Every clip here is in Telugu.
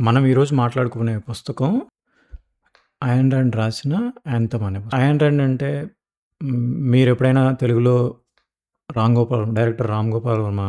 మనం ఈరోజు మాట్లాడుకునే పుస్తకం 'అయాన్ రాండ్' రాసిన 'యాంథమ్' అనే పుస్తకం. 'అయాన్ రాండ్' అంటే మీరెప్పుడైనా తెలుగులో డైరెక్టర్ 'రామ్ గోపాల్ వర్మ'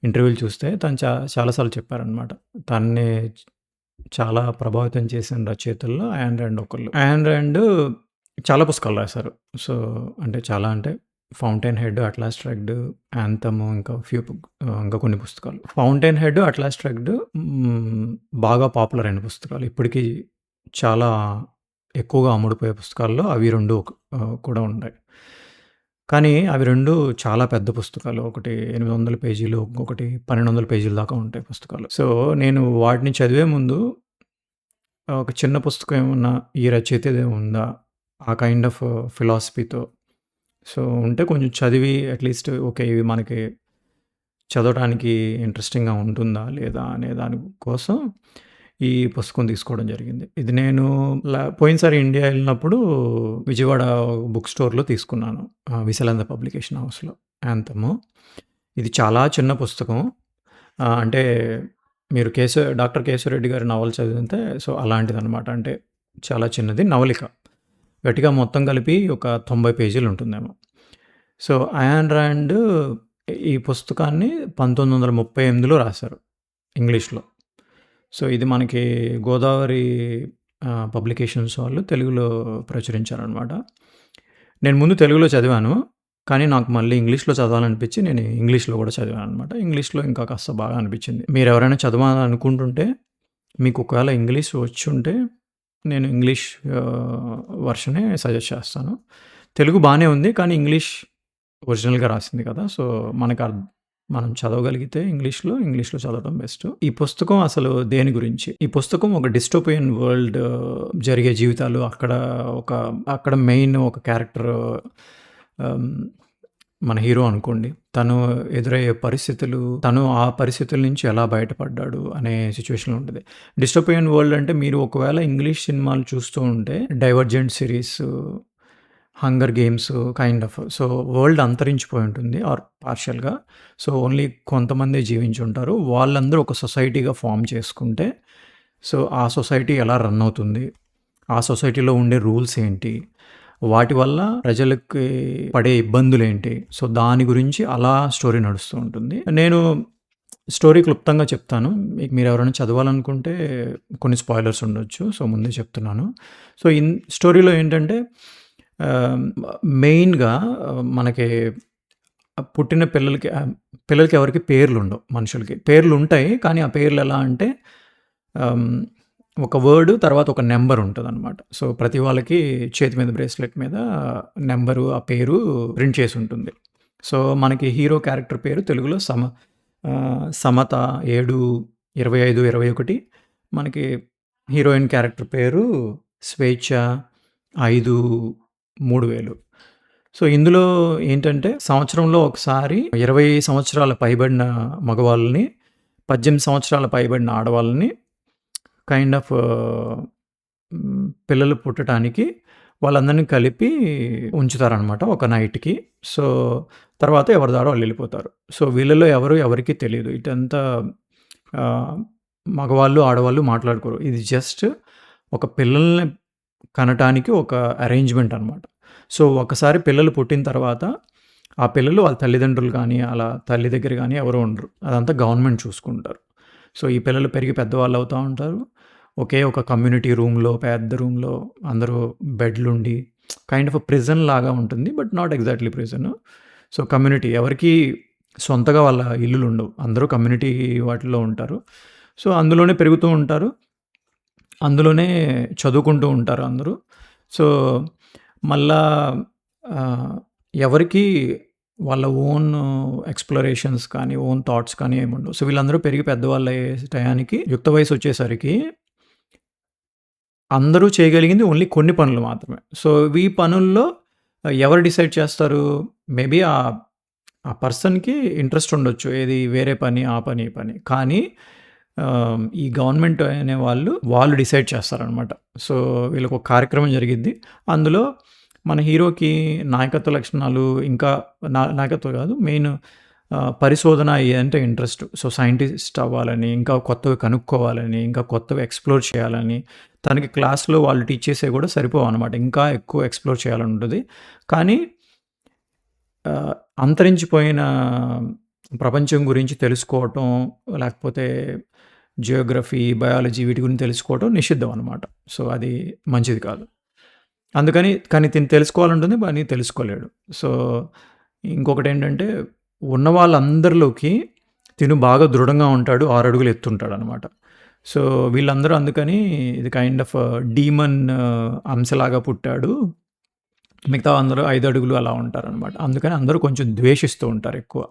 ఇంటర్వ్యూలు చూస్తే తను చాలా సార్లు చెప్పారనమాట. తనని చాలా ప్రభావితం చేసిన రచయితల్లో 'అయాన్ రాండ్' ఒకళ్ళు. 'అయాన్ రాండ్' చాలా పుస్తకాలు రాశారు. సో, అంటే 'ఫౌంటైన్ హెడ్', 'అట్లాస్ షరగ్డ్', 'యాంథమ్' ఇంకా కొన్ని పుస్తకాలు. 'ఫౌంటైన్ హెడ్', 'అట్లాస్ షరగ్డ్' బాగా పాపులర్ అయిన పుస్తకాలు. ఇప్పటికి చాలా ఎక్కువగా అమ్ముడుపోయే పుస్తకాల్లో అవి 2 కూడా ఉన్నాయి. కానీ అవి 2 చాలా పెద్ద పుస్తకాలు. ఒకటి 800 పేజీలు, ఇంకొకటి 1200 పేజీల దాకా ఉంటాయి పుస్తకాలు. సో, నేను వాటిని చదివే ముందు ఒక చిన్న పుస్తకం ఏమన్నా ఈ రచయితదే ఉందా? ఆ కైండ్ ఆఫ్ ఫిలాసఫీతో సో, ఉంటే కొంచెం చదివి అట్‌లీస్ట్ ఓకే. ఇవి మనకి చదవటానికి ఇంట్రెస్టింగ్‌గా ఉంటుందా? లేదా? అనే దాని కోసం ఈ పుస్తకం తీసుకోవడం జరిగింది. ఇది నేను పోయినసారి ఇండియా ఎళ్ళినప్పుడు విజయవాడ బుక్ స్టోర్‌లో తీసుకున్నాను. విశాలాంధ్ర పబ్లికేషన్ హౌస్‌లో 'యాంథమ్.' ఇది చాలా చిన్న పుస్తకం. అంటే మీరు డాక్టర్ కేశవరెడ్డి గారి నవల చదివితే సో, అలాంటిదనమాట. అంటే చాలా చిన్నది నవలిక. గట్టిగా మొత్తం కలిపి ఒక 90 పేజీలు ఉంటుందేమో. సో, 'అయాన్ రాండ్' ఈ పుస్తకాన్ని 1938లో రాశారు ఇంగ్లీష్‌లో. సో, ఇది మనకి గోదావరి పబ్లికేషన్స్ వాళ్ళు తెలుగులో ప్రచురించారనమాట. నేను ముందు తెలుగులో చదివాను. కానీ నాకు మళ్ళీ ఇంగ్లీష్‌లో చదవాలనిపించి నేను ఇంగ్లీష్‌లో కూడా చదివాననమాట. ఇంగ్లీష్‌లో ఇంకా కాస్త బాగా అనిపించింది. మీరెవరైనా చదవాలనుకుంటుంటే మీకు ఒకవేళ ఇంగ్లీష్ వచ్చుంటే నేను ఇంగ్లీష్ వర్షనే సజెస్ట్ చేస్తాను. తెలుగు బానే ఉంది. కానీ ఇంగ్లీష్ ఒరిజినల్‌గా రాసింది కదా! సో, మనం చదవగలిగితే ఇంగ్లీష్‌లో చదవడం బెస్ట్. ఈ పుస్తకం అసలు దేని గురించి? ఈ పుస్తకం ఒక డిస్టోపియన్ వరల్డ్ జరిగే జీవితాలు అక్కడ మెయిన్ ఒక క్యారెక్టర్ మన హీరో అనుకోండి. తను ఎదురయ్యే పరిస్థితులు, తను ఆ పరిస్థితుల నుంచి ఎలా బయటపడ్డాడు అనే సిట్యుయేషన్‌లో ఉంటది. డిస్టోపియన్ వరల్డ్ అంటే మీరు ఒకవేళ ఇంగ్లీష్ సినిమాలు చూస్తూ ఉంటే 'Divergent' series, 'Hunger Games' kind of. So, world అంతరించిపోయి ఉంటుంది ఆర్ పార్షియల్‌గా. సో, ఓన్లీ కొంతమందే జీవించుంటారు. వాళ్ళందరూ ఒక సొసైటీగా ఫార్మ్ చేసుకుంటే, సో, ఆ సొసైటీ ఎలా రన్ అవుతుంది? ఆ సొసైటీలో ఉండే రూల్స్ ఏంటి? వాటి వల్ల ప్రజలకి పడే ఇబ్బందులేంటి? సో, దాని గురించి అలా స్టోరీ నడుస్తూ ఉంటుంది. నేను స్టోరీ క్లుప్తంగా చెప్తాను. మీరెవరైనా చదవాలనుకుంటే కొన్ని స్పాయిలర్స్ ఉండొచ్చు. సో, ముందే చెప్తున్నాను. సో, స్టోరీలో ఏంటంటే మెయిన్‌గా మనకి పుట్టిన పిల్లలకి ఎవరికీ పేర్లుండవు మనుషులకి. పేర్లుంటాయి. కానీ ఆ పేర్లు ఎలా అంటే ఒక వర్డ్ తర్వాత ఒక నంబర్ ఉంటదనమాట. సో, ప్రతి వాళ్ళకి చేతి మీద బ్రేస్లెట్ మీద నంబరు, ఆ పేరు ప్రింట్ చేసి ఉంటుంది. సో, మనకి హీరో క్యారెక్టర్ పేరు తెలుగులో సమత 7, 25, 21. మనకి హీరోయిన్ క్యారెక్టర్ పేరు స్వేచ్ఛ 5, 3000. సో, ఇందులో ఏంటంటే సంవత్సరంలో ఒకసారి 20 సంవత్సరాల పైబడిన మగవాళ్ళని, 18 సంవత్సరాల పైబడిన ఆడవాళ్ళని కైండ్ ఆఫ్ పిల్లలు పుట్టటానికి వాళ్ళందరిని కలిపి ఉంచుతారనమాట ఒక నైట్‌కి. సో, తర్వాత ఎవరి దారి వాళ్ళు వెళ్ళిపోతారు. సో, వీళ్ళలో ఎవరికీ తెలీదు. ఇటంతా మగవాళ్ళు, ఆడవాళ్ళు మాట్లాడుకోరు. ఇది జస్ట్ ఒక పిల్లల్ని కనటానికి ఒక అరేంజ్‌మెంట్ అనమాట. సో, ఒకసారి పిల్లలు పుట్టిన తర్వాత ఆ పిల్లలు వాళ్ళ తల్లిదండ్రులు గానీ, అలా తల్లి దగ్గర గానీ ఎవరు ఉండరు. అదంతా గవర్నమెంట్ చూసుకుంటారు. సో, ఈ పిల్లలు పెరిగి పెద్దవాళ్ళు అవుతా ఉంటారు. ఒకే ఒక కమ్యూనిటీ రూమ్‌లో, పెద్ద రూమ్‌లో అందరూ బెడ్లుండి కైండ్ ఆఫ్ ప్రిజన్ లాగా ఉంటుంది. But not exactly prison. So, community ఎవరికీ సొంతగా వాళ్ళ ఇల్లులుండవు. అందరూ కమ్యూనిటీ వాటిల్లో ఉంటారు. సో, అందులోనే పెరుగుతూ ఉంటారు. అందులోనే చదువుకుంటూ ఉంటారు అందరూ. సో, మళ్ళా ఎవరికీ వాళ్ళ ఓన్ ఎక్స్‌ప్లోరేషన్స్ కానీ, ఓన్ థాట్స్ కానీ ఏముండవు. సో, వీళ్ళందరూ పెరిగి పెద్దవాళ్ళయ్యే టయానికి యుక్త వయసొచ్చేసరికి అందరూ చేయగలిగింది ఓన్లీ కొన్ని పనులు మాత్రమే. సో, ఈ పనుల్లో ఎవరు డిసైడ్ చేస్తారు? మేబీ ఆ పర్సన్‌కి ఇంట్రెస్ట్ ఉండొచ్చు. ఏది వేరే పని, ఆ పని, ఈ పని. కానీ ఈ గవర్నమెంట్ వాళ్ళు డిసైడ్ చేస్తారనమాట. సో, వీళ్ళకొక కార్యక్రమం జరిగిద్ది. అందులో మన హీరోకి నాయకత్వ లక్షణాలు ఇంకా నాయకత్వం కాదు మెయిన్ పరిశోధన అంటే ఇంట్రెస్ట్. సో, సైంటిస్ట్ అవ్వాలని, ఇంకా కొత్తవి కనుక్కోవాలని, ఇంకా కొత్తవి ఎక్స్‌ప్లోర్ చేయాలని, తనకి క్లాస్‌లో వాళ్ళు టీచ్ చేసేవి కూడా సరిపోవనమాట. ఇంకా ఎక్కువ ఎక్స్‌ప్లోర్ చేయాలని ఉంటది. కానీ అంతరించిపోయిన ప్రపంచం గురించి తెలుసుకోవటం, లేకపోతే జియోగ్రఫీ, బయాలజీ వీటి గురించి తెలుసుకోవటం నిషిద్ధం అనమాట. సో, అది మంచిది కాదు. అందుకని కానీ తిను తెలుసుకోవాలంటుంది, కానీ తెలుసుకోలేడు. సో, ఇంకొకటేంటంటే ఉన్న వాళ్ళందరిలోకి తిను బాగా దృఢంగా ఉంటాడు. 6 అడుగులు ఎత్తుంటాడనమాట. సో, వీళ్ళందరూ అందుకని ఇది కైండ్ ఆఫ్ డీమన్ అంశలాగా పుట్టాడు. మిగతా అందరూ 5 అడుగులు అలా ఉంటారనమాట. అందుకని అందరూ కొంచెం ద్వేషిస్తూ ఉంటారు ఎక్కువ.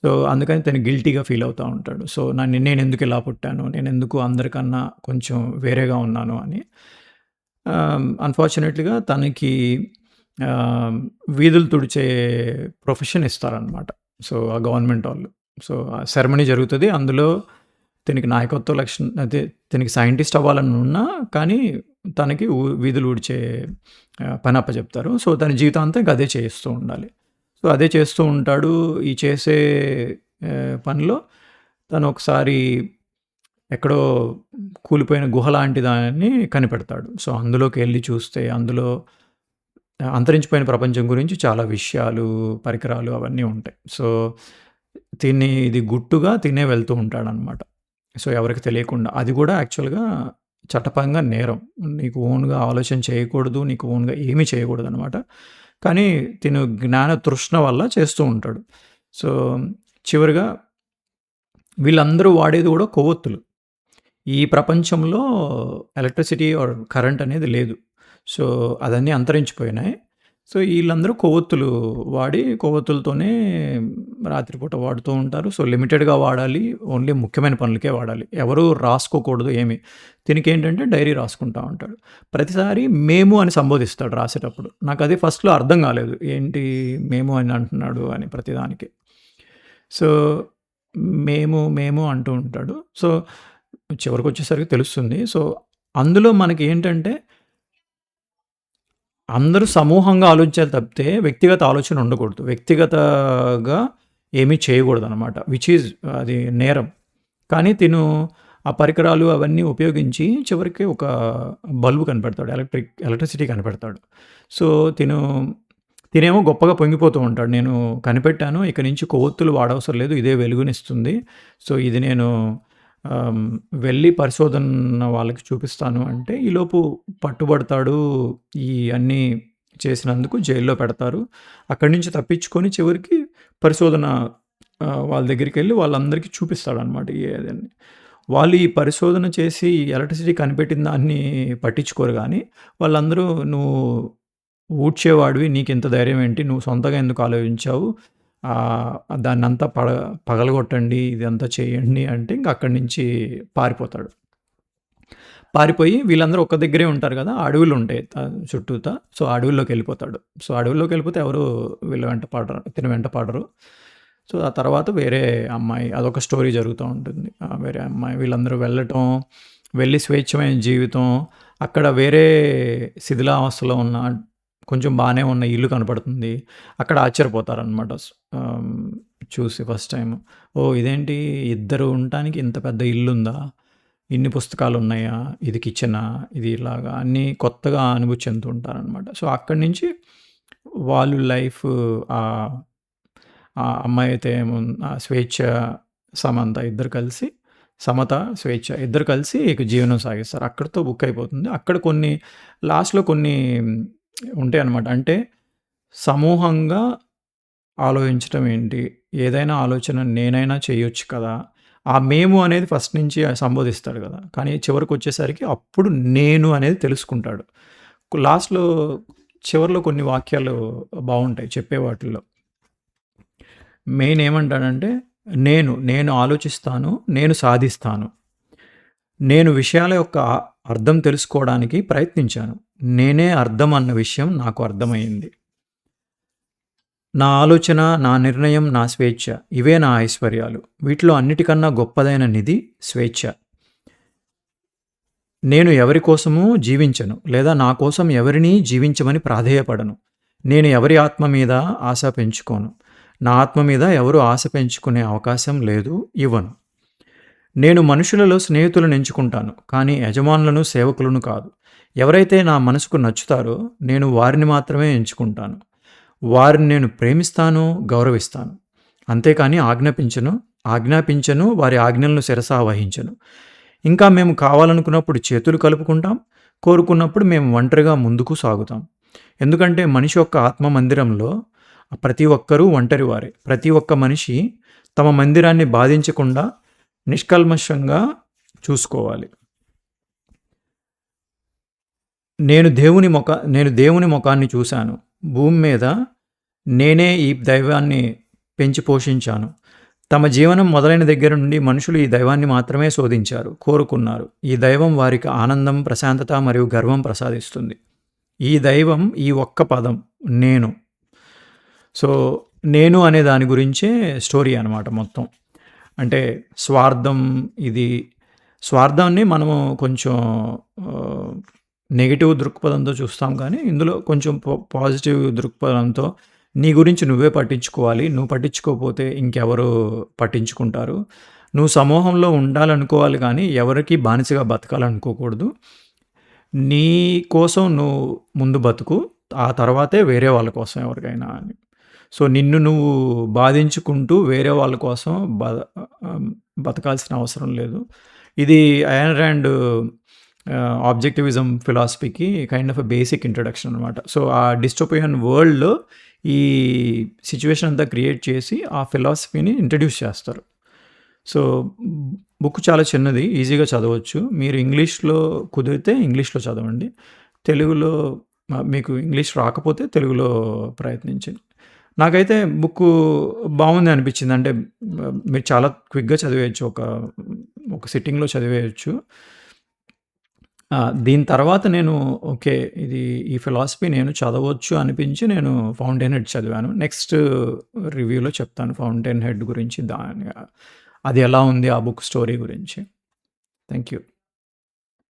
సో, అందుకని తను గిల్టీగా ఫీల్ అవుతా ఉంటాడు. సో, నేనెందుకు ఇలా పుట్టాను? నేనెందుకు అందరికన్నా కొంచెం వేరేగా ఉన్నాను అని. అన్‌ఫార్చునేట్‌లీగా తనకి వీధులు తుడిచే ప్రొఫెషన్ ఇస్తారనమాట. సో, ఆ గవర్నమెంట్ వాళ్ళు. సో, ఆ సెరమనీ జరుగుతది. అందులో తినకి నాయకత్వ అదే తినకి సైంటిస్ట్ అవ్వాలని ఉన్నా, కానీ తనకి వీధులు ఊడ్చే పని అప్పచెప్తారు. సో, తన జీవితాంతం ఇంక అదే చేస్తూ ఉండాలి. సో, అదే చేస్తూ ఉంటాడు. ఈ చేసే పనిలో తను ఒకసారి ఎక్కడో కూలిపోయిన గుహ లాంటి దాన్ని కనిపెడతాడు. సో, అందులోకెళ్ళి చూస్తే అందులో అంతరించిపోయిన ప్రపంచం గురించి చాలా విషయాలు, పరికరాలు అవన్నీ ఉంటాయి. సో, ఇది గుట్టుగా తినే వెళ్తూ ఉంటాడనమాట. సో, ఎవరికీ తెలియకుండా. అది కూడా యాక్చువల్‌గా చట్టపరంగా నేరం. నీకు ఓన్‌గా ఆలోచన చేయకూడదు. నీకు ఓన్‌గా ఏమీ చేయకూడదనమాట. కానీ తిను జ్ఞాన తృష్ణ వల్ల చేస్తూ ఉంటాడు. సో, చివరిగా వీళ్ళందరూ వాడేది కూడా కొవ్వొత్తులు. ఈ ప్రపంచంలో ఎలక్ట్రిసిటీ ఆర్ కరెంట్ అనేది లేదు. సో, అదన్నీ అంతరించిపోయినాయి. సో, ఈళ్ళందరూ కొవ్వొత్తులు వాడి కొవ్వొత్తులతోనే రాత్రిపూట వాడుతూ ఉంటారు. సో, లిమిటెడ్‌గా వాడాలి. ఓన్లీ ముఖ్యమైన పనులకే వాడాలి. ఎవరు రాసుకోకూడదు ఏమి. తినకేంటంటే డైరీ రాసుకుంటా ఉంటాడు. ప్రతిసారి మేము అని సంబోధిస్తాడు రాసేటప్పుడు. నాకది ఫస్ట్‌లో అర్థం కాలేదు. ఏంటి మేము అని అంటున్నాడు అని ప్రతిదానికి. సో, మేము అంటూ ఉంటాడు. సో, చివరికొచ్చేసరికి తెలుస్తుంది. సో, అందులో మనకేంటంటే అందరూ సమూహంగా ఆలోచించాలి తప్పితే వ్యక్తిగత ఆలోచన ఉండకూడదు. వ్యక్తిగతగా ఏమీ చేయకూడదనమాట. విచ్ ఈజ్ అది నేరం. కానీ తిను ఆ పరికరాలు అవన్నీ ఉపయోగించి చివరికి ఒక బల్బు కనిపెడతాడు. ఎలక్ట్రిసిటీ కనిపెడతాడు. సో, తినేమో గొప్పగా పొంగిపోతూ ఉంటాడు. నేను కనిపెట్టాను. ఇక నుంచి కొవ్వొత్తులు వాడవసరం లేదు. ఇదే వెలుగునిస్తుంది. సో, ఇది నేను వెళ్ళి పరిశోధన వాళ్ళకి చూపిస్తాను అంటే, ఈలోపు పట్టుబడతాడు. ఈ అన్నీ చేసినందుకు జైల్లో పెడతారు. అక్కడి నుంచి తప్పించుకొని చివరికి పరిశోధన వాళ్ళ దగ్గరికెళ్ళి వాళ్ళందరికీ చూపిస్తాడనమాట అదని. వాళ్ళు ఈ పరిశోధన చేసి ఎలక్ట్రిసిటీ కనిపెట్టిన దాన్ని పట్టించుకోరు గానీ, వాళ్ళందరూ "నువ్వు ఊడ్చేవాడివి. నీకింత ధైర్యం ఏంటి? నువ్వు సొంతంగా ఎందుకు ఆలోచించావు? దాన్నంతా పగలగొట్టండి. ఇదంతా చేయండి" అంటే ఇంక అక్కడి నుంచి పారిపోతాడు. పారిపోయి వీళ్ళందరూ ఒక్క దగ్గరే ఉంటారు కదా! అడవులుంటాయి చుట్టూతా. సో, అడవుల్లోకెళ్ళిపోతాడు. సో, అడవుల్లోకెళ్ళిపోతే ఎవరు వీళ్ళ వెంట పడరు. తిన వెంట పడరు. సో, ఆ తర్వాత వేరే అమ్మాయి అదొక స్టోరీ జరుగుతూ ఉంటుంది. వేరే అమ్మాయి వీళ్ళందరూ వెళ్ళటం, వెళ్ళి స్వేచ్ఛమైన జీవితం. అక్కడ వేరే శిథిలావస్థలో ఉన్న కొంచెం బానే ఉన్న ఇల్లు కనపడుతుంది. అక్కడ ఆశ్చర్యపోతారనమాట. చూసి ఫస్ట్ టైమ్. ఓహ్! ఇదేంటి ఇద్దరు ఉండటానికి ఇంత పెద్ద ఇల్లుందా? ఇన్ని పుస్తకాలున్నాయా? ఇది కిచెనా? ఇది ఇలాగా అన్నీ కొత్తగా అనుభూతి చెందుతూ ఉంటారనమాట. సో, అక్కడి నుంచి వాళ్ళు లైఫ్ ఆ అమ్మాయి అయితే స్వేచ్ఛ, సమంత ఇద్దరు కలిసి సమత, స్వేచ్ఛ ఇద్దరు కలిసి ఇక జీవనం సాగిస్తారు. అక్కడితో బుక్ అయిపోతుంది. అక్కడ కొన్ని లాస్ట్‌లో కొన్ని ఉంటాయన్నమాట. అంటే సమూహంగా ఆలోచించటం ఏంటి? ఏదైనా ఆలోచన నేనైనా చేయొచ్చు కదా! ఆ మేము అనేది ఫస్ట్ నుంచి సంబోధిస్తాడు కదా! కానీ చివరికొచ్చేసరికి అప్పుడు నేను అనేది తెలుసుకుంటాడు. లాస్ట్‌లో చివర్లో కొన్ని వాక్యాలు బావుంటాయి చెప్పే వాటిల్లో. మెయిన్ ఏమంటాడంటే నేను ఆలోచిస్తాను. నేను సాధిస్తాను. నేను విషయాల యొక్క అర్థం తెలుసుకోవడానికి ప్రయత్నించాను. నేనే అర్థం అన్న విషయం నాకు అర్థమయింది. నా ఆలోచన, నా నిర్ణయం, నా స్వేచ్ఛ ఇవే నా ఐశ్వర్యాలు. వీటిలో అన్నిటికన్నా గొప్పదైన నిధి స్వేచ్ఛ. నేను ఎవరి కోసమూ జీవించను. లేదా నా కోసం ఎవరినీ జీవించమని ప్రాధేయపడను. నేను ఎవరి ఆత్మ మీద ఆశ పెంచుకోను. నా ఆత్మ మీద ఎవరు ఆశ పెంచుకునే అవకాశం లేదు, ఇవ్వను. నేను మనుషులలో స్నేహితులను ఎంచుకుంటాను, కానీ యజమానులను, సేవకులను కాదు. ఎవరైతే నా మనసుకు నచ్చుతారో నేను వారిని మాత్రమే ఎంచుకుంటాను. వారిని నేను ప్రేమిస్తాను, గౌరవిస్తాను. అంతేకాని ఆజ్ఞాపించను, వారి ఆజ్ఞలను శిరసా వహించను. ఇంకా మేము కావాలనుకున్నప్పుడు చేతులు కలుపుకుంటాం, కోరుకున్నప్పుడు మేము ఒంటరిగా ముందుకు సాగుతాం. ఎందుకంటే మనిషి యొక్క ఆత్మ మందిరంలో ప్రతి ఒక్కరూ ఒంటరివారే. ప్రతి ఒక్క మనిషి తమ మందిరాన్ని బాధించకుండా నిష్కల్మషంగా చూసుకోవాలి. నేను దేవుని ముఖాన్ని చూశాను. భూమి మీద నేనే ఈ దైవాన్ని పెంచి పోషించాను. తమ జీవనం మొదలైన దగ్గర నుండి మనుషులు ఈ దైవాన్ని మాత్రమే శోధించారు, కోరుకున్నారు. ఈ దైవం వారికి ఆనందం, ప్రశాంతత మరియు గర్వం ప్రసాదిస్తుంది. ఈ దైవం ఈ ఒక్క పదం నేను. సో, నేను అనే దాని గురించే స్టోరీ అనమాట మొత్తం. అంటే స్వార్థాన్ని మనము కొంచెం నెగెటివ్ దృక్పథంతో చూస్తాం, కానీ ఇందులో కొంచెం పాజిటివ్ దృక్పథంతో నీ గురించి నువ్వే పట్టించుకోవాలి. నువ్వు పట్టించుకోకపోతే ఇంకెవరు పట్టించుకుంటారు. నువ్వు సమూహంలో ఉండాలనుకోవాలి, కానీ ఎవరికీ బానిసగా బతకాలనుకోకూడదు. నీ కోసం నువ్వు ముందు బతుకు, ఆ తర్వాతే వేరే వాళ్ళ కోసం ఎవరికైనా అని. సో, నిన్ను నువ్వు బాధించుకుంటూ వేరే వాళ్ళ కోసం బతకాల్సిన అవసరం లేదు. ఇది అయాన్ ర్యాండ్ ఆబ్జెక్టివిజం ఫిలాసఫీకి kind of a basic introduction అనమాట. సో, ఆ డిస్టోపియన్ వరల్డ్‌లో ఈ సిట్యుయేషన్ అంతా క్రియేట్ చేసి ఆ ఫిలాసఫీని ఇంట్రడ్యూస్ చేస్తారు. సో, బుక్ చాలా చిన్నది, ఈజీగా చదవచ్చు. మీరు ఇంగ్లీష్‌లో కుదిరితే ఇంగ్లీష్‌లో చదవండి. తెలుగులో మీకు ఇంగ్లీష్ రాకపోతే తెలుగులో ప్రయత్నించండి. నాకైతే బుక్కు బాగుంది అనిపించింది. అంటే మీరు చాలా క్విక్‌గా చదివేయొచ్చు. ఒక సిట్టింగ్‌లో చదివేయొచ్చు. దీని తర్వాత నేను ఓకే, ఈ ఫిలాసఫీ నేను చదవచ్చు అనిపించి నేను 'ఫౌంటైన్ హెడ్' చదివాను. నెక్స్ట్ రివ్యూలో చెప్తాను 'ఫౌంటైన్ హెడ్' గురించి, అది ఎలా ఉంది ఆ బుక్ స్టోరీ గురించి. Thank you.